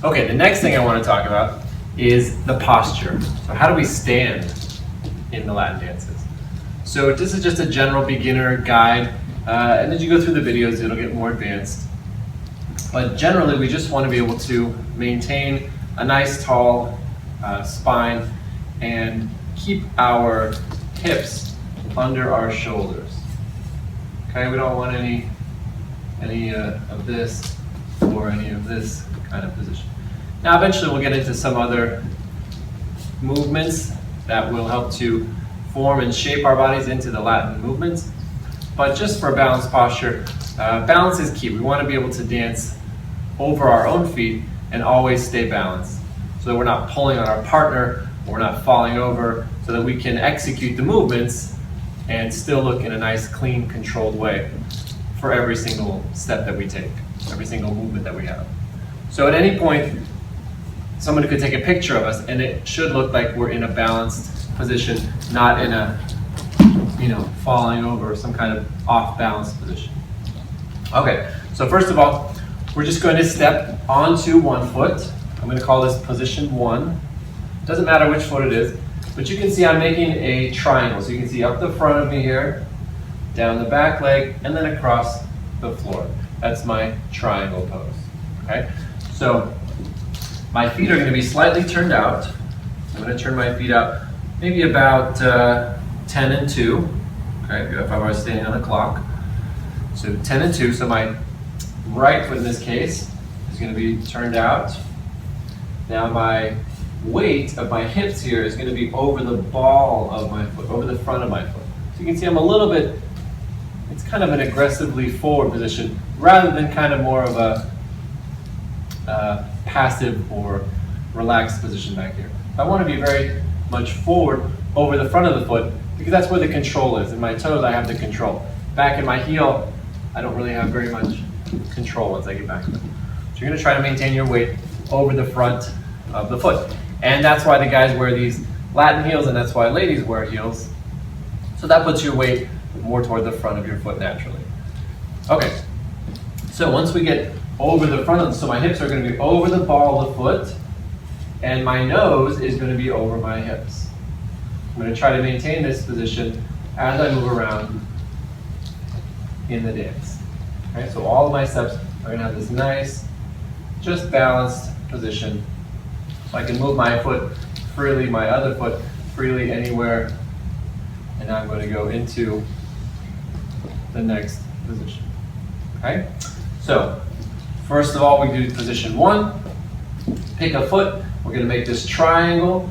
Okay, the next thing I want to talk about is the posture. So how do we stand in the Latin dances? So this is just a general beginner guide, and as you go through the videos, it'll get more advanced. But generally, we just want to be able to maintain a nice tall spine and keep our hips under our shoulders. Okay, we don't want any of this or any of this kind of position. Now, eventually, we'll get into some other movements that will help to form and shape our bodies into the Latin movements. But just for balanced posture, balance is key. We want to be able to dance over our own feet and always stay balanced so that we're not pulling on our partner, or we're not falling over, so that we can execute the movements and still look in a nice, clean, controlled way for every single step that we take, every single movement that we have. So at any point, someone could take a picture of us and it should look like we're in a balanced position, not in a, falling over or some kind of off balance position. Okay, so first of all, we're just going to step onto one foot. I'm going to call this position 1. Doesn't matter which foot it is, but you can see I'm making a triangle. So you can see up the front of me here, down the back leg, and then across the floor. That's my triangle pose. Okay, so my feet are going to be slightly turned out. I'm going to turn my feet out maybe about 10 and 2. Okay, if I was standing on a clock. So 10 and 2. So my right foot in this case is going to be turned out. Now my weight of my hips here is going to be over the ball of my foot, over the front of my foot. So you can see I'm a little bit, it's kind of an aggressively forward position rather than kind of more of a passive or relaxed position back here. I want to be very much forward over the front of the foot because that's where the control is. In my toes, I have the control. Back in my heel, I don't really have very much control once I get back. So you're going to try to maintain your weight over the front of the foot. And that's why the guys wear these Latin heels, and that's why ladies wear heels. So that puts your weight more toward the front of your foot naturally. Okay, so once we get over the front of so my hips are going to be over the ball of the foot, and my nose is going to be over my hips. I'm going to try to maintain this position as I move around in the dance. Okay, so all of my steps are going to have this nice, just balanced position. So I can move my foot freely, my other foot freely anywhere, and now I'm going to go into the next position. Okay, so first of all, we do position 1. Pick a foot. We're going to make this triangle